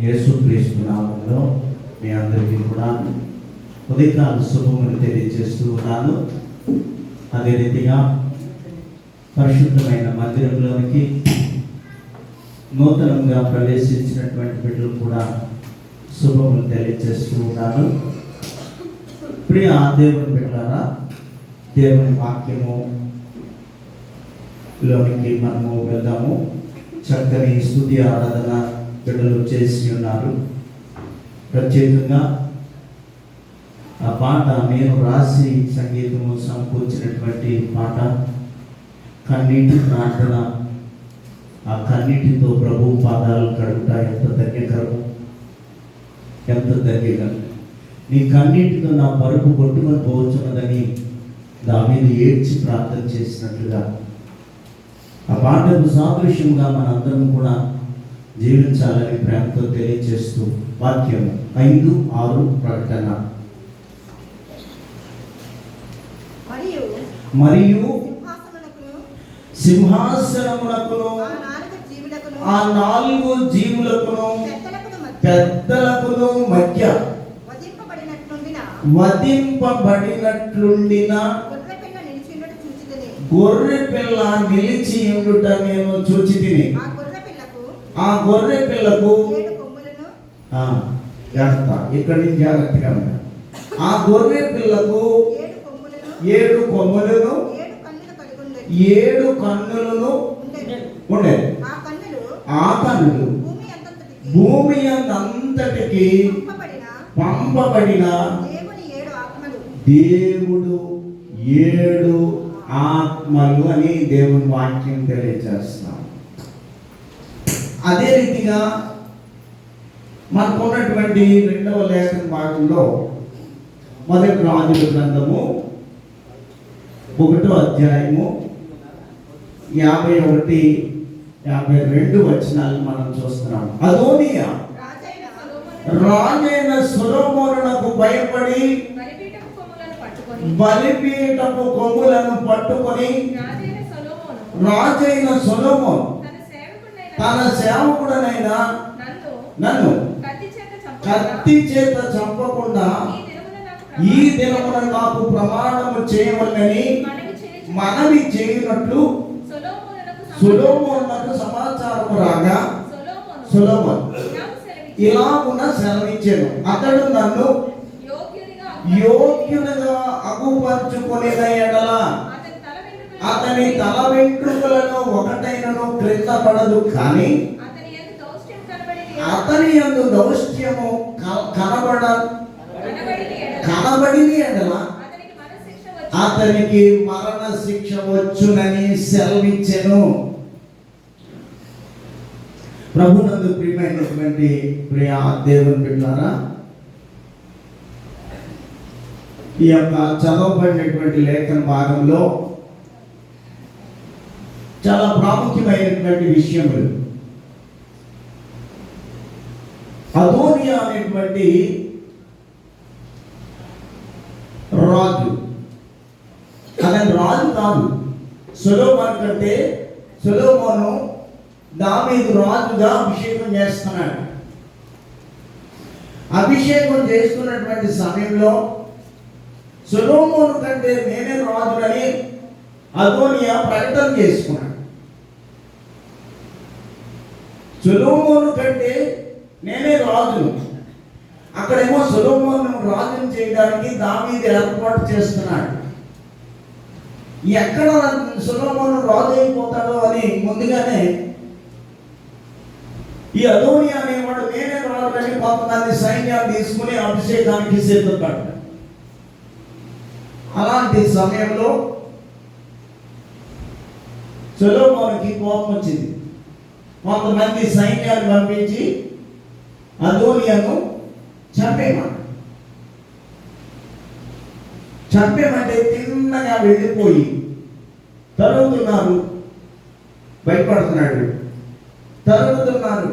యేసుక్రీస్తు నామములో మీ అందరికీ కూడా ఉదయకాల శుభములు తెలియజేస్తూ ఉన్నాను. అదే రీతిగా పరిశుద్ధమైన మందిరంలోనికి నూతనంగా ప్రవేశించినటువంటి బిడ్డలు కూడా శుభములు తెలియజేస్తూ ఉన్నాను. ప్రియ దేవుని బిడ్డలారా, దేవుని వాక్యము లోనికి మనము వెళ్దాము. చక్కని స్తుతి ఆరాధన బిడ్డలు చేసి ఉన్నారు. ప్రత్యేకంగా ఆ పాట నేను రాసి సంగీతము సమకూర్చినటువంటి పాట కన్నీటి ప్రార్థన. ఆ కన్నీటితో ప్రభు పాదాలు కడుగుట ఎంత ధన్యకరము, ఎంత ధన్యకరం. నీ కన్నీటితో నా పరుపు కొట్టుకొని పోవచ్చున్నదని దావీదు ఏడ్చి ప్రార్థన చేసినట్లుగా ఆ పాటకు సాదృశ్యంగా మనందరం కూడా జీవించాలని ప్రేమతో తెలియజేస్తూ వాక్యం 5:6 ప్రకటన. మరియు సింహాసనమునకును ఆ 4 జీవులకును పెద్దలకును మధ్య వధింపబడినట్లుండిన గొర్రె పిల్ల నిలిచి ఉండుట నేను చూచితిని. ఆ గొర్రె పిల్లకు జాగ్రత్త, ఇక్కడి నుంచి జాగ్రత్తగా ఉన్నా. ఆ గొర్రె పిల్లకు 7 కొమ్ములను 7 కన్నులను ఉండేది. ఆ కన్నులు భూమి అంతటికి పంపబడిన దేవుడు 7 ఆత్మలు అని దేవుని వాక్యం తెలియజేస్తాం. అదే రీతిగా మనకున్నటువంటి 2వ లేఖన భాగంలో మొదటి రాజుల గ్రంథము 1వ అధ్యాయము 51, 52 వచనాలు మనం చూస్తున్నాం. అదోనియా రాజైన సొలొమోనునకు భయపడి బలిపీఠపు కొమ్ములను పట్టుకొని రాజైన సొలొమోను తన సేవకుడనైన నన్ను కత్తి చేత చంపకుండా ఈ దినమున నాకు ప్రమాణము చేయవలెనని మనవి చేయునట్లు సొలొమోనునకు సమాచారము రాగా సొలొమోను ఇలాగున సెలవిచ్చెను. అతడు నన్ను యోగ్యునిగా అగుపరుచుకొనిన ఎడల అతని తల వెంట్రుకలను ఒకటైనను క్రింద పడదు, కానీ అతని యందు దౌష్ట్యము కనబడిన ఎడల అతనికి మరణ శిక్ష వచ్చునని సెలవిచ్చెను. ప్రభునందు ప్రియమైనటువంటి ప్రియ దేవుని బిడ్డలారా, ఈ యొక్క చదవబడినటువంటి లేఖన భాగంలో చాలా ప్రాముఖ్యమైనటువంటి విషయములు. అదోనియా అనేటువంటి రాజు, అతని రాజు కాదు. సొలొమోను కంటే సొలొమోను దావీదు రాజుగా అభిషేకం చేస్తున్నాడు. అభిషేకం చేస్తున్నటువంటి సమయంలో సొలొమోను కంటే నేనే రాజునని అదోనియా ప్రకటన చేసుకున్నాడు. సొలొమోను కంటే నేనే రాజును. అక్కడేమో సొలొమోను రాజును చేయడానికి దావీదు ఏర్పాటు చేస్తున్నాడు. ఎక్కడ సొలొమోను రాజు అయిపోతాడో అని ముందుగానే ఈ అదోనియా అనేవాడు నేనే రాజునని కొంతమంది సైన్యాన్ని తీసుకుని అభిషేకానికి సిద్ధపడ్డాడు. అలాంటి సమయంలో సొలొమోనుకి కోపం వచ్చింది. కొంతమంది సైన్యాన్ని పంపించి అదోనియాను చంపేమంటే తిన్నగా వెళ్ళిపోయి తరుగుతున్నారు. భయపడుతున్నాడు. తరుగుతున్నారు.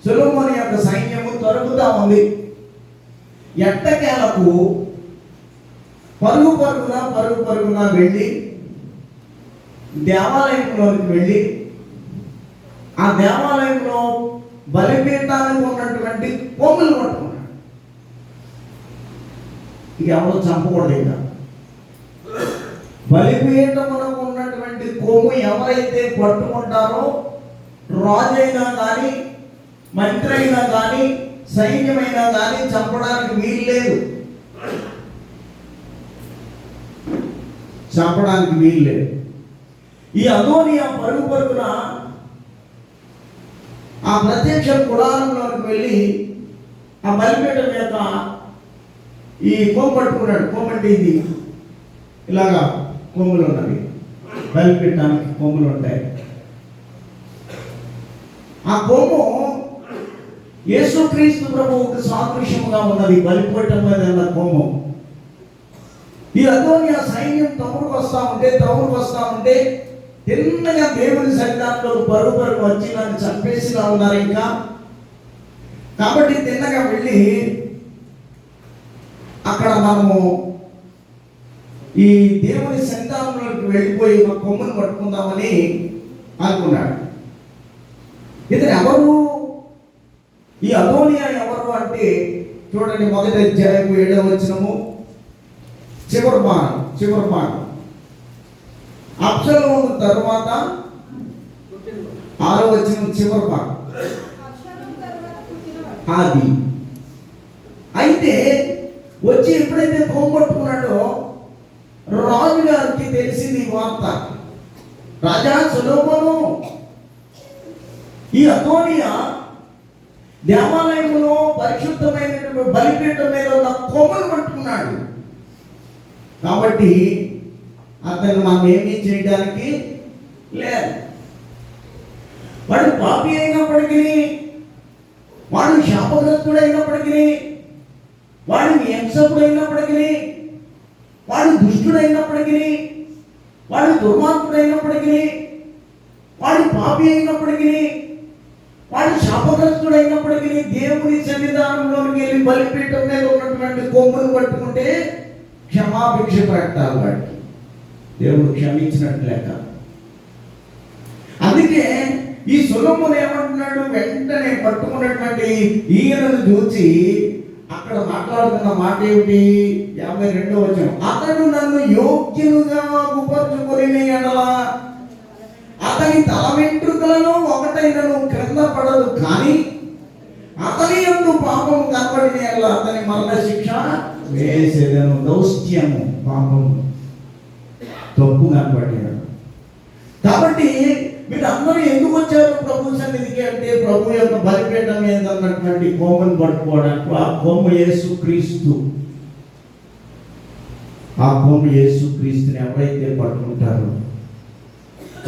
సొలొమోను యొక్క సైన్యము తరుగుతా ఉంది. ఎట్టకేలకు పరుగు పరుగున వెళ్ళి దేవాలయంలోకి వెళ్ళి ఆ దేవాలయంలో బలిపీఠానికి ఉన్నటువంటి కొమ్ములు పట్టుకున్నాడు. ఇక ఎవరు చంపకూడదు. ఇక బలిపీఠమునకు ఉన్నటువంటి కొమ్ము ఎవరైతే పట్టుకుంటారో రాజు అయినా కానీ, మంత్రి అయినా కానీ, సైన్యమైనా కానీ చంపడానికి వీలు లేదు. చంపడానికి వీలు లేదు. ఈ అదోనియా పరుగున ఆ ప్రత్యక్ష గుడారంలోకి వెళ్ళి ఆ బలిపీఠం యొక్క ఈ కొమ్ము పట్టుకున్నాడు. కొమ్ము అంటే ఇది ఇలాగా కొమ్ములు ఉన్నవి, బలిపీఠానికి కొమ్ములు ఉంటాయి. ఆ కొమ్ము యేసుక్రీస్తు ప్రభువుకు సాదృశ్యముగా ఉన్నది. బలిపీఠం మీద ఉన్న కొమ్ము. ఈ అదోనియా సైన్యం తమ్ముడికి వస్తా ఉంటే తిన్నగా దేవుని సన్నిధానంలో పరుగు వచ్చి నన్ను చంపేసిగా ఉన్నారు ఇంకా. కాబట్టి తిన్నగా వెళ్ళి అక్కడ మనము ఈ దేవుని సన్నిధానంలోకి వెళ్ళిపోయి మా కొమ్మును పట్టుకుందామని అనుకున్నాడు. ఇతను ఎవరు? ఈ అదోనియా ఎవరు అంటే చూడండి, మొదటి అధ్యాయం 7వ వచనము చివరి భాగం. అబ్షలోము తరువాత 6వ వచనం చివరి భాగం అది. అయితే వచ్చి ఎప్పుడైతే కొమ్మట్టుకున్నాడో రాజు గారికి తెలిసింది ఈ వార్త. రాజా సొలొమోను, ఈ అదోనియా దేవాలయంలో పరిశుద్ధమైనటువంటి బలిపీఠం మీద ఉన్న కొమ్మను పట్టుకున్నాడు. కాబట్టి అతను మనం ఏమీ చేయడానికి లేదు. వాడు పాపి అయినప్పటికీ, వాడు శాపగ్రస్తుడైనప్పటికీ, వాడు హింసకుడైనప్పటికీ, వాడు దుష్టుడైనప్పటికీ, వాడు దుర్మార్గుడైనప్పటికీ, వాడు పాపి అయినప్పటికీ, వాడు శాపగ్రస్తుడైనప్పటికీ దేవుని సన్నిధానంలోకి వెళ్ళి బలిపీఠం మీద ఉన్నటువంటి కొమ్మును పట్టుకుంటే క్షమాభిక్ష పెట్టాలి. వాడికి దేవుడు క్షమించినట్టు లెక్క. అందుకే ఈ సొలొమోను ఏమంటున్నాడు? వెంటనే పట్టుకున్నటువంటి ఈయనను చూసి అక్కడ మాట్లాడుతున్న మాట ఏమిటి? 52వ వచనం, అతడు నన్ను యోగ్యులుగా ఉపర్చుకొని ఎడల అతని తల వెంట్రుకలలో ఒకటైనను క్రింద పడదు, కానీ అతని యందు పాపము కనబడిన ఎడల అతని మరణ శిక్ష వేసేదను. దౌష్ట్యము, పాపము, తప్పు కనబడ్డాడు. కాబట్టి మీరు అందరూ ఎందుకు వచ్చారు ప్రభు సన్నిధికి అంటే ప్రభు యొక్క బలిపీఠం మీద ఉన్నటువంటి కొమ్మును పట్టుకోవడానికి. ఆ కొమ్ము యేసుక్రీస్తు. ఆ కొమ్ము యేసుక్రీస్తుని ఎవరైతే పట్టుకుంటారో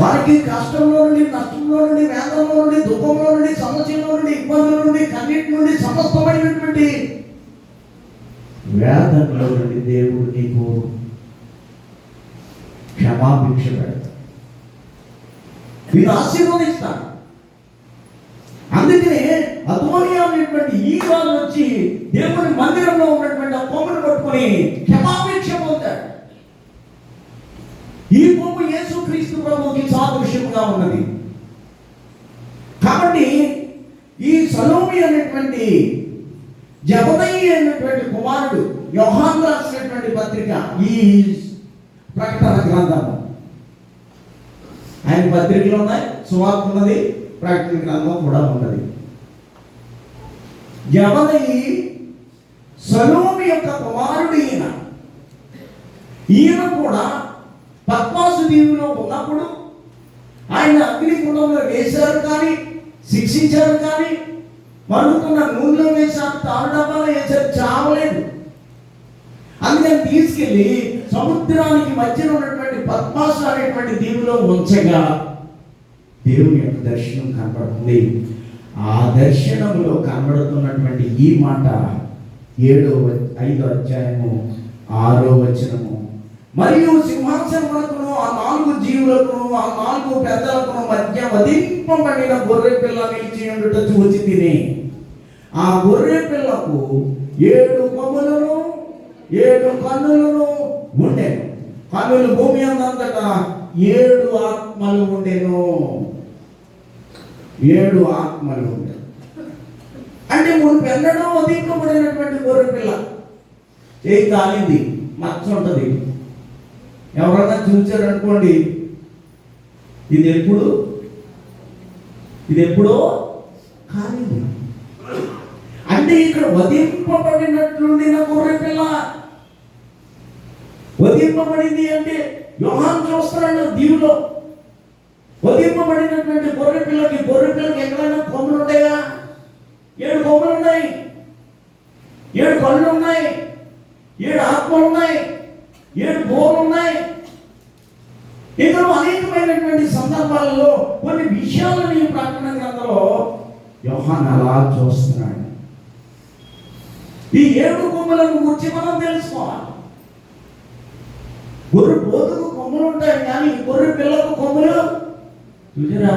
వారికి కష్టంలో నుండి, నష్టంలో నుండి, వేదంలో నుండి, దుఃఖంలో నుండి, సమస్యలో నుండి, ఇబ్బందుల నుండి, కన్నిటి నుండి, సమస్తమైనటువంటి వేదంలో నుండి దేవుడు నీకు క్షమాభిక్ష పెడతాడు, మీరు ఆశీర్వదిస్తాడు. అందుకనే అదోనియా అనేటువంటి ఈ వాళ్ళు వచ్చి దేవుని మందిరంలో ఉన్నటువంటి ఆ కొమ్మును పట్టుకొని క్షమాభిక్ష పొందాడు. ఈ కొమ్ము యేసుక్రీస్తు ప్రభువుకి సాదృశ్యంగా ఉన్నది. కాబట్టి ఈ సలోమి అనేటువంటి జబదయి అనేటువంటి కుమారుడు యోహాను రాసినటువంటి పత్రిక, ఈ ప్రకటన గ్రంథము, ఆయన పత్రికలు ఉన్నాయి, సువార్త ఉన్నది, ప్రకటన గ్రంథం కూడా ఉన్నది. జబదయి సలోమి యొక్క కుమారుడు ఈయన కూడా పద్మాసు దీవిలో ఉన్నప్పుడు ఆయన అగ్నిగుండంలో వేశారు కానీ, శిక్షించారు కానీ, మరుగుతున్న నూనెలో వేశారు, తారుడబ్బాలో వేశారు, చావలేదు. అందుకని తీసుకెళ్ళి సముద్రానికి మధ్యలో ఉన్నటువంటి పద్మాసు అనేటువంటి దీవిలో ఉంచగా దేవుని యొక్క దర్శనం కనబడుతుంది. ఆ దర్శనంలో కనబడుతున్నటువంటి ఈ మాట 5వ అధ్యాయము 6వ వచనము, మరియు సింహాసనమునకును ఆ 4 జీవులకును ఆ 4 పెద్దలకును మధ్య వధింపబడిన గొర్రె పిల్ల నిలిచి ఉండుట చూచి తిని, ఆ గొర్రె పిల్లకు 7 కొమ్ములను 7 కన్నులను ఉండెను. కన్నులు భూమి అందంతటా 7 ఆత్మలు ఉండెను. 7 ఆత్మలు ఉండెను అంటే 3 పెన్నడూ వధింపబడినటువంటి గొర్రె పిల్ల. చేయి కాలింది, మచ్చ ఉంటుంది. ఎవరన్నా చూచారనుకోండి, ఇది ఎప్పుడు ఇది ఎప్పుడో కాలేదు. అంటే ఇక్కడ వధింపబడినట్లుండిన గొర్రె పిల్ల. వధింపబడింది అంటే యోహాను చూస్తున్నాడు దీవులో. వధింపబడినటువంటి గొర్రె పిల్లకి ఎక్కడైనా కొమ్ములు ఉంటాయా? 7 కొమ్ములు ఉన్నాయి, 7 కళ్ళు ఉన్నాయి, 7 ఆత్మలు ఉన్నాయి, 7 బోర్లు ఉన్నాయి. ఇందులో అనేకమైనటువంటి సందర్భాలలో కొన్ని విషయాలను ఈ ప్రకటన గ్రంథంలో యోహాను అలా చూస్తున్నాడు. ఈ 7 కొమ్ములను గురించి మనం తెలుసుకోవాలి. గొర్రె పోతుకు కొమ్ములు ఉంటాయి, కానీ గొర్రె పిల్లకు కొమ్ములు చూసారా?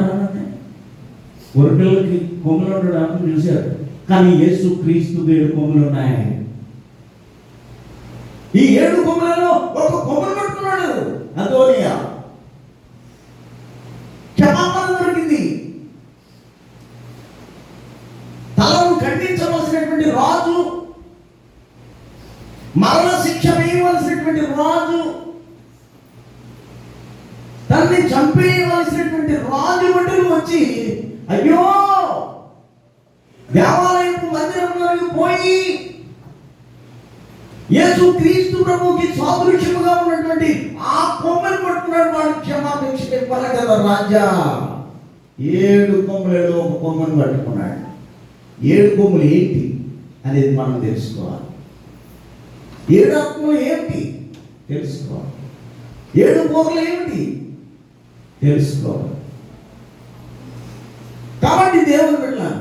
గొర్రె పిల్లలకి కొమ్ములు ఉండడం చూశారు, కానీ యేసు క్రీస్తు 7 కొమ్ములు ఉన్నాయి. ఈ 7 కొమ్ములలో ఒక కొమ్ములు పట్టుకున్నాడు అదోనియా. క్షమాపణ దొరికింది. తలను ఖండించవలసినటువంటి రాజు, మరణ శిక్ష వేయవలసినటువంటి రాజు, తనని చంపేయవలసినటువంటి రాజు వంటలు వచ్చి, అయ్యో దేవాలయపు మందిరంలోకి పోయి యేసు క్రీస్తు ప్రభువుకి సాదృశ్యముగా ఉన్నటువంటి ఆ కొమ్మను పట్టుకున్నాడు. వాడు క్షమాపేక్ష పలకల రాజా. 7 కొమ్మలలో ఒక కొమ్మను పట్టుకున్నాడు. 7 కొమ్ములు ఏంటి అనేది మనం తెలుసుకోవాలి. 7 ఆత్మలు ఏమిటి తెలుసుకోవాలి. 7 బోర్లు ఏమిటి తెలుసుకోవాలి. కాబట్టి దేవుని బిడ్డలారా,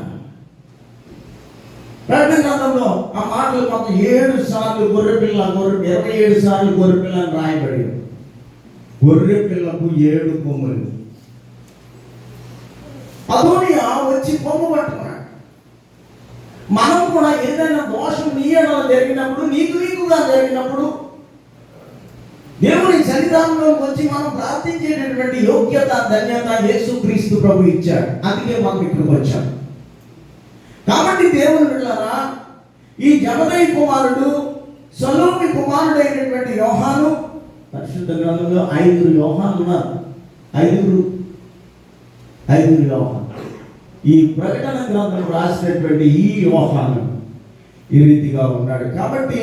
ప్రకటన గ్రంథంలో ఆ మాటలు మొత్తం 7 సార్లు గొర్రె పిల్ల 27 సార్లు గొర్రె పిల్ల అని రాయబడి, గొర్రె పిల్లకు 7 కొమ్ములు. అదోనియా వచ్చి కొమ్ము పట్టుకున్నాడు. మనం కూడా ఏదైనా దోషం నీ ఎడల జరిగినప్పుడు, నీకుగా జరిగినప్పుడు దేవుని సన్నిధానంలోకి వచ్చి మనం ప్రార్థించేటటువంటి యోగ్యత, ధన్యత యేసు క్రీస్తు ప్రభు ఇచ్చాడు. అందుకే మనం ఇక్కడికి వచ్చాం. కాబట్టి దేవుని బిడ్డలారా, ఈ జబదయి కుమారుడు సొలొమోను కుమారుడైనటువంటి యోహాను, పరిశుద్ధ గ్రంథంలో 5 యోహాను ఉన్నారు. 5 యోహాను. ఈ ప్రకటన గ్రంథం రాసినటువంటి ఈ యోహాను ఈ రీతిగా ఉన్నాడు. కాబట్టి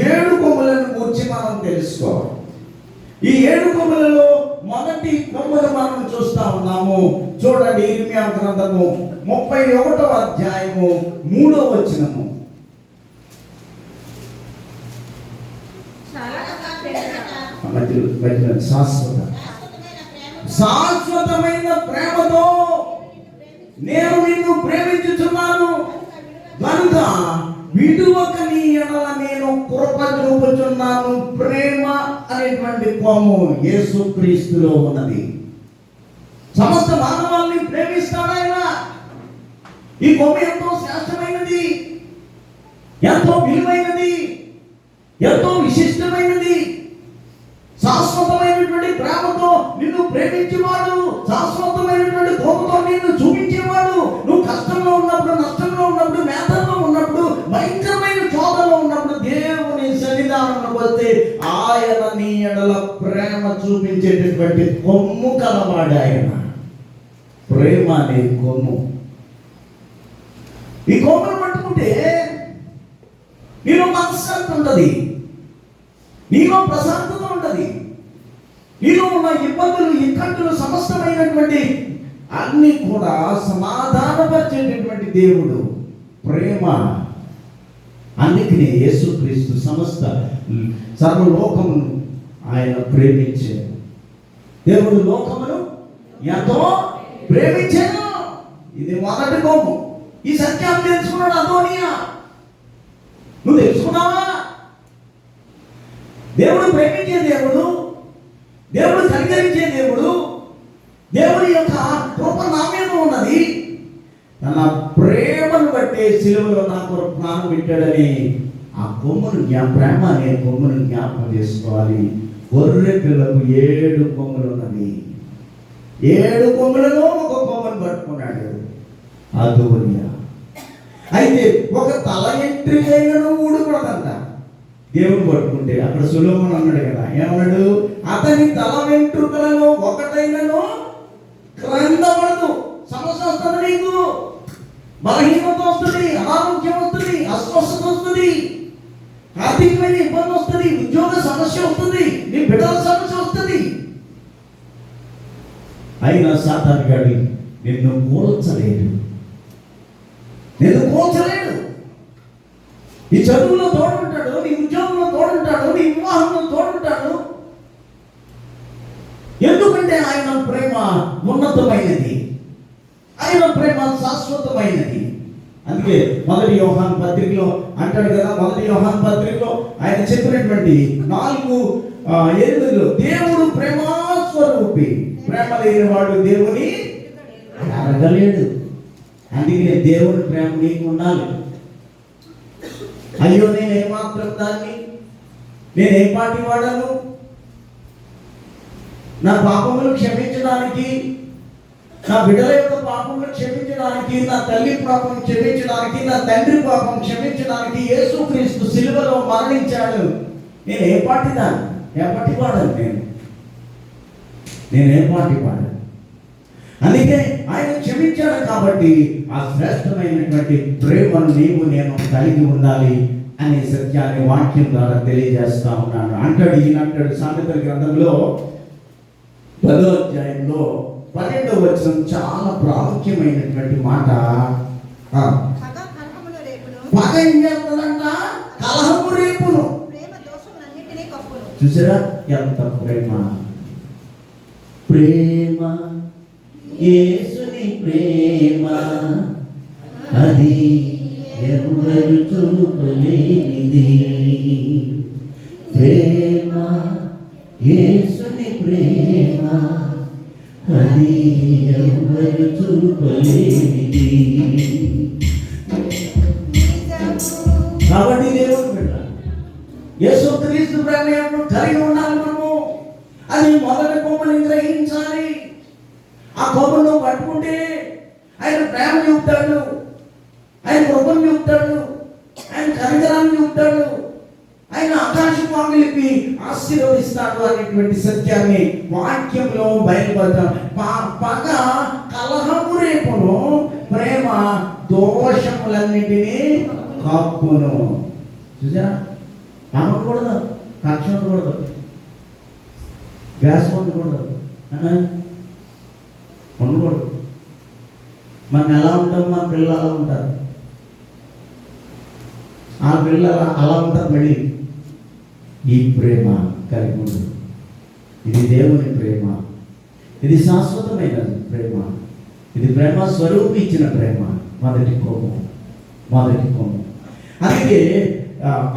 7 కొమ్ములను గురించి మనం తెలుసుకోవాలి. ఈ 7 కొమ్ములలో మొదటి కొమ్మును మనం చూస్తా ఉన్నాము. చూడండి, ఇర్మియా గ్రంథము 31వ అధ్యాయము 3వ వచనము. శాశ్వతమైన ప్రేమతో నేను నిన్ను ప్రేమించుచున్నాను కనుక విడువక నీ ఎడల నేను కృప చూపుచున్నాను. ప్రేమ అనేటువంటి కొమ్ము యేసు క్రీస్తులో ఉన్నది. సమస్త మానవాల్ని ప్రేమిస్తాడాయన. ఈ కొమ్ము ఎంతో శ్రేష్టమైనది, ఎంతో విలువైనది, ఎంతో విశిష్టమైనది. శాశ్వతమైనటువంటి ప్రేమతో నిన్ను ప్రేమించేవాడు, శాశ్వతమైనటువంటి కోపంతో నిన్ను చూపించేవాడు. నువ్వు కష్టంలో ఉన్నప్పుడు, నష్టంలో ఉన్నప్పుడు, వేదనలో ఉన్నప్పుడు, భయంకరమైన శోధనలో ఉన్నప్పుడు దేవుని సన్నిధానంలోకి వస్తే ఆయన నీ ఎడల ప్రేమ చూపించేటటువంటి కొమ్ము కలవాడు ఆయన. ప్రేమ అనే కొమ్ము. ఈ కొమ్మును పట్టుకుంటే నీలో మనశ్శాంతి ఉంటుంది, నీలో ప్రశాంతత ఉంటుంది, నీలో ఉన్న ఇబ్బందులు, ఇక్కట్లు, సమస్తమైనటువంటి అన్ని కూడా సమాధానపరిచేటటువంటి దేవుడు ప్రేమ. అందుకనే యేసుక్రీస్తు సమస్త సర్వలోకమును ఆయన ప్రేమించాడు. దేవుడు లోకమును ఎంతో ప్రేమించాడు. ఇది మొదటి కొమ్ము. ఈ సత్యాన్ని తెలుసుకున్నాడు అదోనియా. నువ్వు తెలుసుకున్నావా? దేవుడు ప్రేమించే దేవుడు, దేవుడు కనికరించే దేవుడు, దేవుడి యొక్క కృప నా మీద ఉన్నది. తన ప్రేమను బట్టే సిలువలో నా కొరకు ప్రాణం పెట్టాడని ఆ కొమ్మును ప్రేమ అనే కొమ్మును జ్ఞాపకం చేసుకోవాలి. గొర్రె పిల్లకు 7 కొమ్ములు ఉన్నది. 7 కొమ్ములలో ఒక కొమ్మను పట్టుకున్నాడు అదోనియా. అయితే ఒక తల ఎంట్రికైనను ఊడకూడదంట దేవుడు పట్టుకుంటే. అక్కడ సొలొమోను అన్నాడు కదా, ఏమన్నాడు? అతని తల వెంట్రుకలలో ఒకటైనను క్రింద పడదు. సమస్య వస్తుంది, బలహీనత వస్తుంది, అనారోగ్యం వస్తుంది, అస్వస్థత వస్తుంది, ఆర్థికమైన ఇబ్బంది వస్తుంది, ఉద్యోగ సమస్య వస్తుంది, నీ బిడ్డల సమస్య వస్తుంది. అయినా సాతాను గాడి నిన్ను కూల్చలేడు. ఈ చదువులో తోడుంటాడు, నీ ఉద్యోగంలో తోడుంటాడు, నీ వివాహంలో తోడుంటాడు. ఎందుకంటే ఆయన ప్రేమ ఉన్నతమైనది, ఆయన ప్రేమ శాశ్వతమైనది. అందుకే 1 యోహాను పత్రికలో అంటాడు కదా, 1 యోహాను పత్రికలో ఆయన చెప్పినటువంటి 4:8 దేవుడు ప్రేమాస్వరూపి, ప్రేమ లేని వాడు దేవుని అడగలేడు. అందుకే దేవుని ప్రేమ నీకు ఉండాలి. అయ్యో నేను ఏమాత్రం దాన్ని, నేను ఏ పాటి వాడను, నా పాపములు క్షమించడానికి, నా బిడ్డల యొక్క పాపములు క్షమించడానికి, నా తల్లి పాపం క్షమించడానికి, నా తండ్రి పాపం క్షమించడానికి యేసుక్రీస్తు సిలువలో మరణించాడు. నేను ఏ పాటి దాన్ని, ఏ పాటి వాడను, నేను ఏ పాటి వాడను. అందుకే ఆయన క్షమించాడు కాబట్టి ఆ శ్రేష్టమైనటువంటి ప్రేమను నీవు నేను కలిగి ఉండాలి అనే సత్యాన్ని వాక్యం ద్వారా తెలియజేస్తా ఉన్నాను. అంటాడు ఈయనంటాడు సామెతల గ్రంథంలో 10వ అధ్యాయంలో 12వ వచనం చాలా ప్రాముఖ్యమైనటువంటి మాట. పగ ఏం చేస్తుందంట? కలహము రేపును. చూసారా ఎంత ప్రేమ, ప్రేమ యేసుని ప్రేమ, అది ఎవరు చూపలేనిది. ప్రేమ యేసుని ప్రేమ, అది ఎవరు చూపలేనిది. కాబట్టి దేవుడు బిడ్డ యేసుక్రీస్తు ప్రేమ కలిగి ఉండాలి మనము. అది మొదటి కొమ్మని గ్రహించాలి. ఆ కొమ్మను పట్టుకుంటే ఆయన ప్రేమ చూపుతాడు, ఆయన కృపను చూపుతాడు, ఆయన కనికరాన్ని చూపుతాడు, ఆయన ఆకాశం వాంగిలిపి ఆశీర్వదిస్తాడు అనేటువంటి సత్యాన్ని వాక్యంలో బయలుపడతాం. పగ కలహము రేపును, ప్రేమ దోషములన్నింటినీ కాపును. చూసారా, అనకూడదు, కక్ష ఉండకూడదు, గ్యాస్ ఉండకూడదు, ఉండకూడదు. మనం ఎలా ఉంటాం, మా పిల్లలు అలా ఉంటారు, ఆ పిల్లలు అలా ఉంటారు. మళ్ళీ ఈ ప్రేమ కలిగి ఉండదు. ఇది దేవుని ప్రేమ, ఇది శాశ్వతమైన ప్రేమ, ఇది ప్రేమ స్వరూపి ఇచ్చిన ప్రేమ. మొదటి కొమ్ము. అందుకే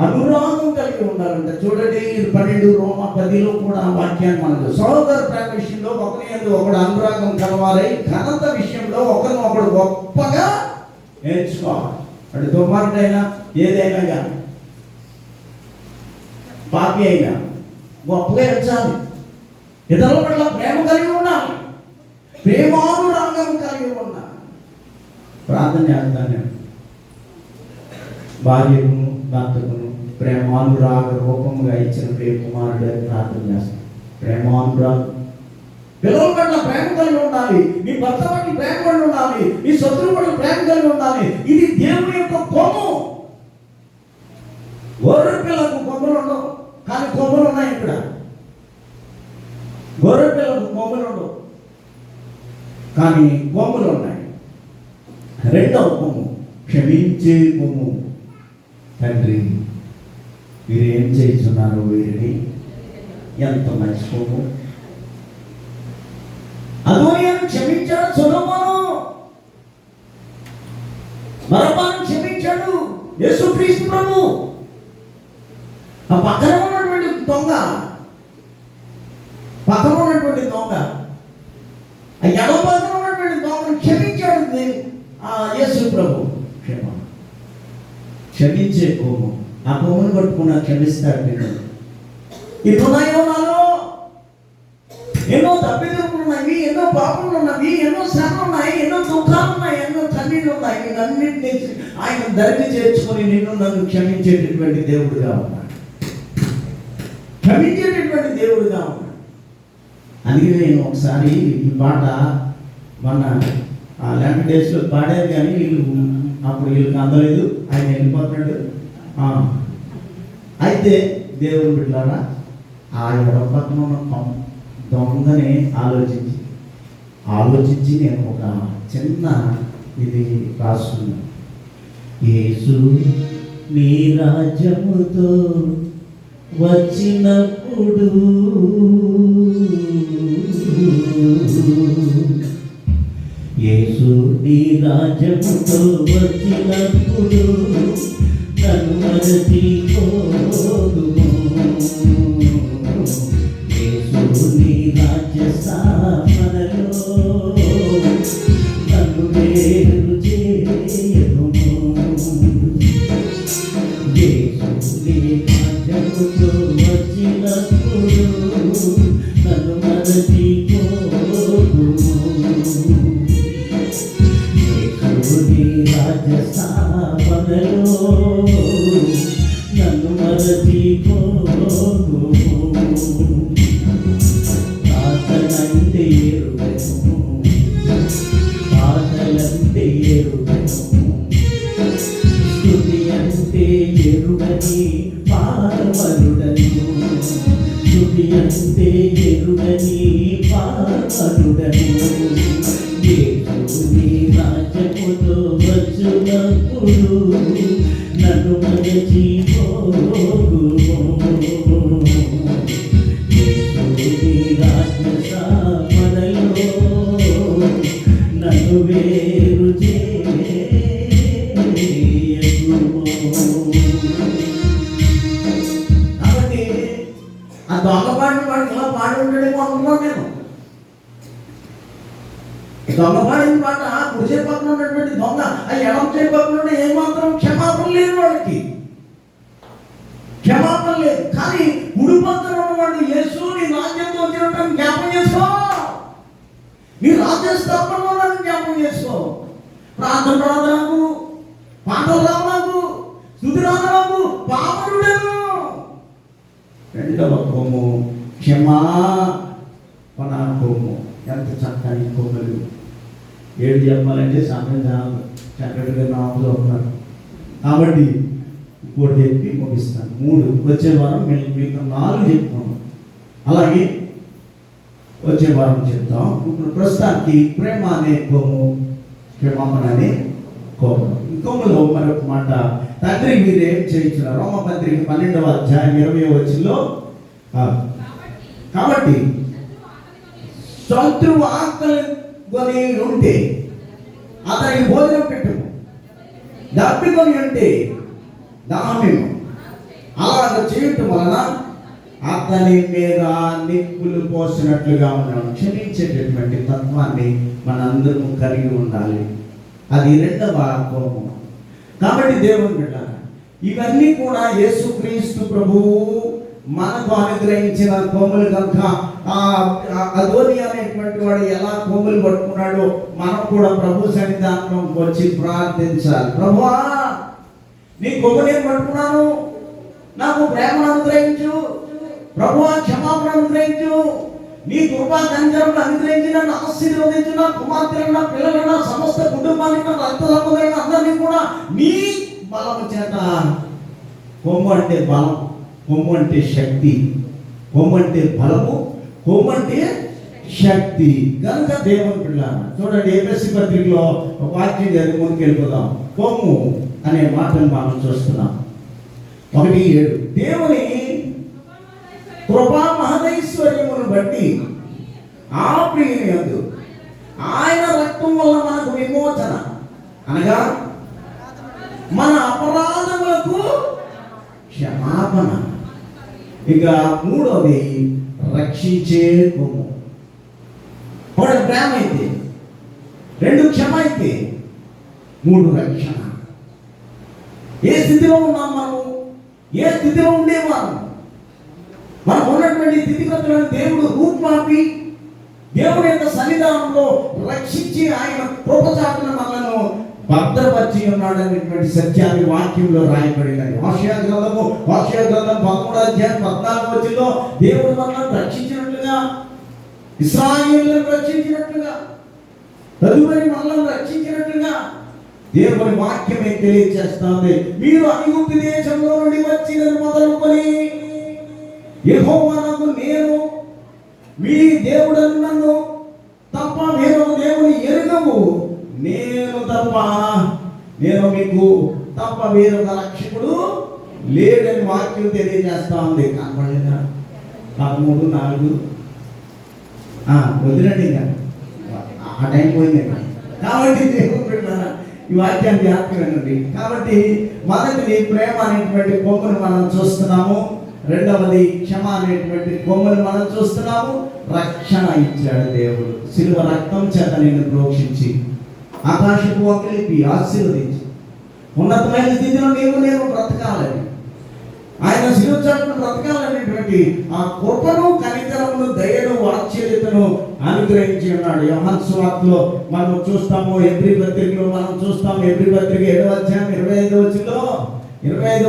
అనురాగం కలిగి ఉండాలంటే చూడండి 12 రోమా 10లో కూడా వాక్యాన్ని మనకు సహోదర ప్రేమ విషయంలో ఒకరి యందు ఒకడు అనురాగం కలవారై ఘనత విషయంలో ఒకరినొకడు గొప్పగా నేర్చుకోవాలి. అటు దుర్మార్గుడైనా ఏదైనా కానీ పాపి అయినా గొప్పగా ఎంచాలి. ఇతరుల పట్ల ప్రేమ కలిగి ఉండాలి, ప్రేమానురాగం కలిగి ఉండాలి. ప్రార్థన చేస్తాను, భార్యకును భర్తకును ప్రేమానురాగ రూపముగా ఇచ్చిన ప్రియ కుమారుడు అని ప్రార్థన చేస్తాను. ప్రేమానురాగం, పిల్లల పట్ల ప్రేమ కలిగి ఉండాలి, నీ భర్త పట్ల ప్రేమ కలిగి ఉండాలి, నీ శత్రువు పట్ల ప్రేమ కలిగి ఉండాలి. ఇది దేవుని యొక్క కొమ్ము. గొర్రె పిల్లకు కొమ్ములు ఉండవు, కానీ కొమ్ములు ఉన్నాయి. ఇక్కడ గొర్రె పిల్లకు కొమ్ములు ఉండవు, కానీ కొమ్ములు ఉన్నాయి. రెండవ కొమ్ము క్షమించే కొమ్ము. తండ్రి వీరు ఏం చేస్తున్నారు, వీరిని ఎంత మంచి కొమ్ము. అదోనియాను క్షమించాడు సొలొమోను, బరబ్బను క్షమించాడు యేసుక్రీస్తు ప్రభు. ఆ పక్కన ఉన్నటువంటి దొంగ, ఆ ఎడమ పక్కన ఉన్నటువంటి దొంగను క్షమించాడు యేసు ప్రభు. క్షమించే కొమ్ము. ఆ కొమ్మును పట్టుకున్నా క్షమిస్తాడు నేను. ఇప్పుడున్నాయో నాలో ఎన్నో తప్పిదములు ఉన్నాయి, ఎన్నో పాపములు ఉన్నవి, ఎన్నో శ్రమలు ఉన్నాయి, ఎన్నో దుఃఖాలు ఉన్నాయి, ఎన్నో కన్నీళ్ళు ఉన్నాయి. వీటన్నింటినీ ఆయన ధరిని చేర్చుకొని నన్ను క్షమించేటటువంటి దేవుడుగా ఉన్నాడు, క్షమించేటటువంటి దేవుడుగా ఉన్నాడు. అందుకే నేను ఒకసారి ఈ పాట మన అలాంటి డేస్లో పాడారు కానీ వీళ్ళు అప్పుడు వీళ్ళకి అందలేదు, ఆయన వెళ్ళిపోతున్నాడు. అయితే దేవుడు బిడ్డలారా, ఆ ఎడమ పక్కన ఉన్న దొంగని ఆలోచించి నేను ఒక చిన్న ఇది రాస్తున్నాను. యేసు నీ రాజ్యముతో వచ్చినప్పుడు యేసు నీ రాజ్యముతో వచ్చినప్పుడు నన్ను మరచిపోదుము. యేసు నీ రాజ్య స్థాపనలో నన్ను వేరు చేయదుము. యేసు నీ రాజ్యముతో వచ్చినప్పుడు నన్ను మరచిపోదుము. యేసు రాజ్య స్థాపనలో నన్ను మరచిపోదుము. పాటలంటే ఎరుగను, పాటలంటే ఎరుగను, స్తుతి అంటే ఎరుగని పామరుడను, స్తుతి అంటే ఎరుగని పామరుడను. యేసు నీ రాజ్యముతో వచ్చునప్పుడు నన్ను మరచిపోదుము. యేసు నీ రాజ్య స్థాపనలో నన్ను వేరు చేయదుము. కాబట్టి ఆ దొంగ పాడిన వాడు ఇలా పాడి ఉంటాడేమో అనుకున్నాను నేను. దొంగ పాడిన పాట కుడి పక్కన ఉన్నటువంటి దొంగ ఆ ఎడమ చేతి పక్కన ఉంటే ఏమాత్రం క్షమాపణ లేదు, వాడికి క్షమాపణ లేదు. కానీ కుడి పక్కన ఉన్నవాడు యేసు నీ రాజ్యంతో వచ్చినట్టు జ్ఞాపం చేసుకో, నీ రాజ్య స్థాపనలో నన్ను జ్ఞాపం చేసుకో. ప్రార్థన రాదు, పాటలు రావు నాకు, స్తుతి రాదు నాకు, పాపనుడను. రెండవ కొమ్ము క్షమాపణ కొమ్ము. ఎంత చక్కని కొమ్మలు. ఏడు చెప్పాలంటే సమయం చక్కటిగా నామలో ఉన్నారు కాబట్టి ఇంకోటి చెప్పి ముగిస్తాను. 3 వచ్చే వారం మీకు 4 చెప్తాను, అలాగే వచ్చే వారం చెప్తాం. ఇప్పుడు ప్రస్తుతానికి ప్రేమ అనే కొమ్ము, క్షమాపణ అనే కొమ్ము. కొమ్ములో మరొక మాట, తండ్రి మీరు ఏం చేయించున్నారు? రోమపత్రిక 12వ అధ్యాయం 20వ వచనంలో, కాబట్టి శత్రువు ఆకలి కొని ఉంటే అతనికి భోజనం పెట్టుము, దప్పికొని ఉంటే దాహమేమో. అలాగ చేయటం వలన అతని మీద నిప్పులు పోసినట్లుగా ఉన్నాం. క్షమించేటటువంటి తత్వాన్ని మనందరూ కలిగి ఉండాలి. అది రెండవ కోపం. కాబట్టి దేవుని బిడ్డ, ఇవన్నీ కూడా యేసుక్రీస్తు ప్రభువు మనకు అనుగ్రహించిన కొమ్ములు కనుక అదోని అనేటువంటి వాడు ఎలా కొమ్ములు పట్టుకున్నాడో మనం కూడా ప్రభు సన్నిధానం వచ్చి ప్రార్థించాలి. ప్రభువా, నీ కొమ్ము నేను పట్టుకున్నాను, నాకు ప్రేమను అనుగ్రహించు. ప్రభువా, క్షమాపణ అనుగ్రహించు. నీ కృపా కనికరమును అనుగ్రహించి నన్ను ఆశీర్వదించు. నా కుమార్తెలను, నా పిల్లలను, నా సమస్త కుటుంబానికి, నా రక్త సంబంధులను అందరినీ కూడా నీ బలము చేత. కొమ్ము అంటే బలం, కొమ్ము అంటే శక్తి, కొమ్ము అంటే బలము, కొమ్ము అంటే శక్తి. కనుక దేవుని పిల్లలు చూడండి, ఎఫెసీ పత్రికలో ఒక వాక్యం చదివి ముందుకు వెళ్ళిపోదాం. కొమ్ము అనే మాటను మనం చూస్తున్నాం. 1:7 దేవుని కృపా మహదైశ్వర్యమును బట్టి ఆ ప్రియుని యందు ఆయన రక్తం వల్ల మనకు విమోచన, అనగా మన అపరాధములకు క్షమాపణ. ఇక 3వది రక్షించే కొమ్ము. 1 ప్రేమ అయితే, 2 క్షమ అయితే, 3 రక్షణ. ఏ స్థితిలో ఉన్నాం మనం? ఏ స్థితిలో ఉండేవారు? మనం ఉన్నటువంటి స్థితిగతులను దేవుడు రూపుమాపి దేవుని యొక్క సన్నిధానంలో రక్షించి ఆయన కృపచాటున మనలను భద్రపరిచి ఉన్నాడు అనేటువంటి సత్యాన్ని వాక్యంలో రాయబడినది. హోషేయ గ్రంథం 13వ అధ్యాయం 14వ వచనంలో దేవుడు మనల్ని రక్షించినట్లుగా, ఇశ్రాయేలును రక్షించినట్లుగా తదుపరి మనల్ని రక్షించినట్లుగా దేవుని వాక్యమే తెలియజేస్తుంది. మీరు ఐగుప్తు దేశంలో నుండి వచ్చినది మొదలుకొని యెహోవానగు నేను మీ దేవుడను నన్ను తప్ప వేరొక దేవుని ఎరుగము, నేను మీకు తప్ప వేరొక రక్షకుడు లేడని వాక్యం తెలియజేస్తా ఉంది. కనపడలేదా? 13:4 వదిలేండి, ఇంకా ఆ టైం పోయింది. కాబట్టి దేవుడు పెట్టారా ఈ వాక్యాన్ని జ్ఞాపకం వినండి. కాబట్టి మొదటిది ప్రేమ అనేటువంటి కొమ్మును మనం చూస్తున్నాము, రెండవది క్షమ అనేటువంటి కొమ్మును మనం చూస్తున్నాము. రక్షణ ఇచ్చాడు దేవుడు శిలువ రక్తం చేత నిన్ను ప్రోక్షించి ఆకాశపు ఒకలిపి ఆశీర్వదించి ఉన్నతమైన స్థితిలో నేను బ్రతకాలని, ఆయన శిలువ చాటును బ్రతకాలనేటువంటి ఆ కృపను, కనికరమును, దయను, వాత్సల్యతను అనుగ్రహించి ఉన్నాడు. యోహాను సువార్తలో మనం చూస్తాము, ఎబ్రీ పత్రికలో మనం చూస్తాము. ఎబ్రీ పత్రిక 7వ అధ్యాయం 25వ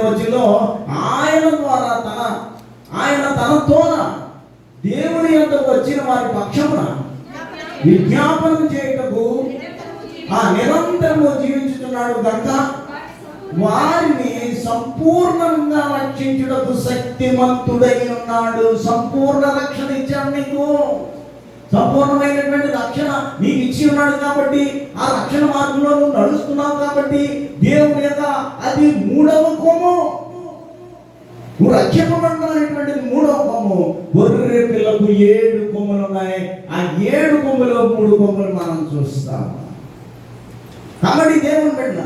వచనంలో ఆయన ద్వారా ఆయన తనతోన దేవుని యొద్దకు వచ్చిన వారి పక్షమున విజ్ఞాపనం చేయుటకు నిరంతరము జీవించుతున్నాడు కనుక వారిని సంపూర్ణంగా రక్షించుటకు శక్తిమంతుడై ఉన్నాడు. సంపూర్ణ రక్షణ ఇచ్చాడు నీకు. సంపూర్ణమైనటువంటి రక్షణ నీకు ఇచ్చి ఉన్నాడు కాబట్టి ఆ రక్షణ మార్గంలో నువ్వు నడుస్తున్నావు కాబట్టి దేవుని యొక్క అది 3వ కొమ్ము. నువ్వు రక్షింపబడినటువంటిది 3వ కొమ్ము. గొర్రె పిల్లకు 7 కొమ్ములు ఉన్నాయి. ఆ 7 కొమ్ములో 3 కొమ్ములు మనం చూస్తాం. కాబట్టి దేవుని బిడ్డ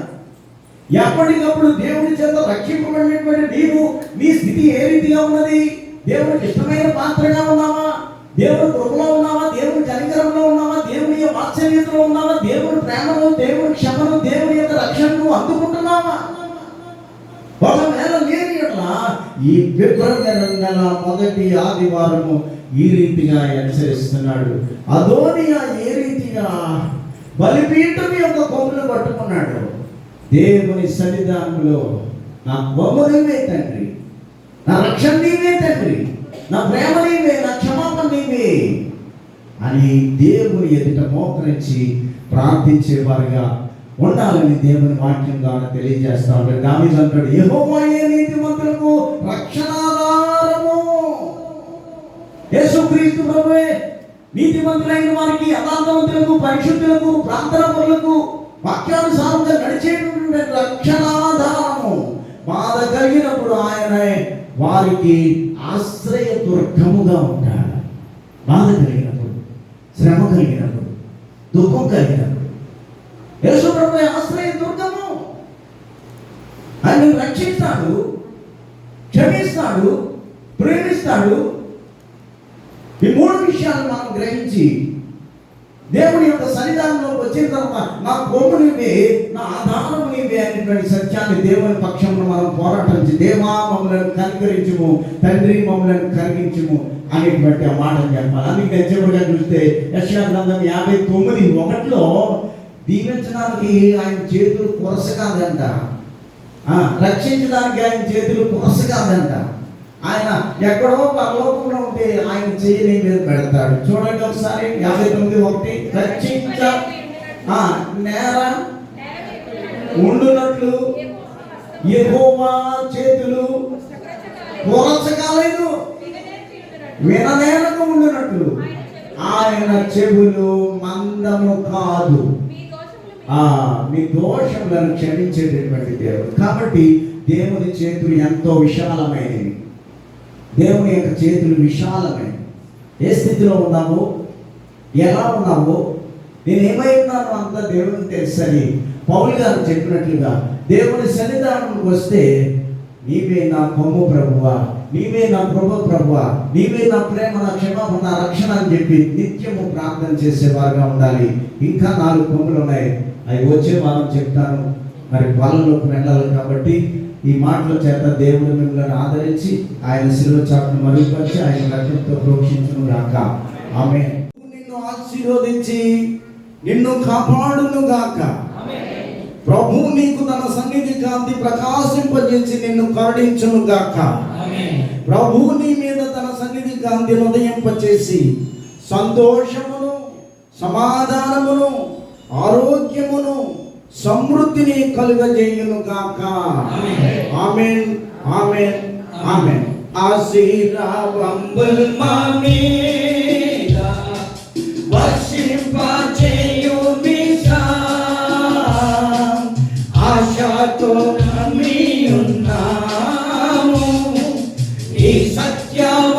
ఎప్పటికప్పుడు దేవుని చేత రక్షింపబడినటువంటి నీవు నీ స్థితి ఏ రీతిగా ఉన్నది? దేవునికి ఇష్టమైన పాత్రగా ఉన్నావా? దేవుని కృపలో ఉన్నావా? దేవుని కనికరంలో ఉన్నావా? దేవుని వాత్సల్యతలో ఉన్నావా? దేవుని ప్రేమను, దేవుని క్షమను, దేవుని యొక్క రక్షణను అందుకుంటున్నావా? ఒకవేళ లేని ఎట్లా ఈ ఫిబ్రవరి నెల మొదటి ఆదివారము ఈ రీతిగా హెచ్చరిస్తున్నాడు. అదోనియా ఏ రీతిగా బలిపీఠం యొక్క కొమ్ములు పట్టుకున్నాడు. దేవుని సన్నిధానంలో నా కొమ్ము నీవే తండ్రి, నా రక్షణ నీవే తండ్రి, నా ప్రేమ నీవే, నా క్షమాపణ నీవే అని దేవుని ఎదుట మోకరించి ప్రార్థించేవారుగా ఉండాలని దేవుని వాక్యం ద్వారా తెలియజేస్తా ఉంటాడు. దావీదు అంటాడు, యెహోవాయే నీతిమంతులకు రక్షణాధారము. యేసుక్రీస్తు ప్రభువే నీతిమంతులైన వారికి, యథార్థవంతులకు, పరిశుద్ధులకు, ప్రార్థనాపరులకు వాక్యానుసారంగా నడిచేటువంటి రక్షణాధారము. బాధ కలిగినప్పుడు ఆయన వారికి ఆశ్రయ దుర్గముగా ఉంటాడు. బాధ కలిగినప్పుడు, శ్రమ కలిగినప్పుడు, దుఃఖం కలిగినప్పుడు యేసు ప్రభువే ఆశ్రయ దుర్గము. ఆయన రక్షిస్తాడు, క్షమిస్తాడు, ప్రేమిస్తాడు. ఈ 3 విషయాలు మనం గ్రహించి దేవుని యొక్క సన్నిధానంలోకి వచ్చిన తర్వాత నా కొమ్ము నీవే, నా ఆధారము నీవే అనేటువంటి సత్యాన్ని దేవుని పక్షంలో మనం పోరాటం చేసి దేవా మమ్మల్ని కనికరించుము, తండ్రి మమ్మల్ని కరిగించుము అనేటువంటి ఆ మాటను చెప్పాలి. అందుకే చివరిగా చూస్తే యెషయా గ్రంథం 59:1 దీవించడానికి ఆయన చేతులు కొరస కాదంట, రక్షించడానికి ఆయన చేతులు కొరస కాదంట. ఆయన ఎక్కడో పరలోకంలో ఉంటే ఆయన చెయ్యి మీద పెడతాడు. చూడండి ఒకసారి 59:1 రక్షించ నేర ఉండునట్లు యెహోవా చేతులు కొరస కాలేదు, విననేలకు ఉండునట్లు ఆయన చెవులు మందము కాదు. మీ దోషములను క్షమించేటటువంటి దేవుడు. కాబట్టి దేవుని చేతులు ఎంతో విశాలమైనవి. దేవుని యొక్క చేతులు విశాలమైనవి. ఏ స్థితిలో ఉన్నావో, ఎలా ఉన్నావో, నేను ఏమై ఉన్నానో అంతా దేవునికి తెలుసని పౌలు గారు చెప్పినట్లుగా దేవుని సన్నిధానంకి వస్తే నీవే నా కొమ్ము ప్రభువా, నీవే నా ప్రభు ప్రభువా, నీవే నా ప్రేమ, నా క్షమాపణ, నా రక్షణ అని చెప్పి నిత్యము ప్రార్థన చేసేవారుగా ఉండాలి. ఇంకా 4 కొమ్ములు ఉన్నాయి, అవి వచ్చే వారం చెప్తాను. మరి వాళ్ళలోకి వెళ్ళాలి. కాబట్టి ఈ మాటల చేత దేవుడు మిమ్మల్ని ఆదరించి ఆయన శిలువ చాటును మరుగుపరిచి ఆయన రక్తంతో ప్రోక్షించును గాక. ఆమేన్. నిన్ను ఆశీర్వదించి నిన్ను కాపాడును గాక. ప్రభు నీకు తన సన్నిధి కాంతి ప్రకాశింపజేసి నిన్ను కరుణించును గాక. ప్రభు నీ మీద తన సన్నిధి కాంతిని ఉదయింపచేసి సంతోషమును, సమాధానమును, ఆరోగ్యమును సమృద్ధిని కలుగజేయును గాక. ఆమేన్, ఆమేన్, ఆమేన్. ఆశీర్వాదముల్ మామీద వర్షింపచేయు మిషా, ఆశతో నమ్మి ఉన్నాము ఈ సత్యం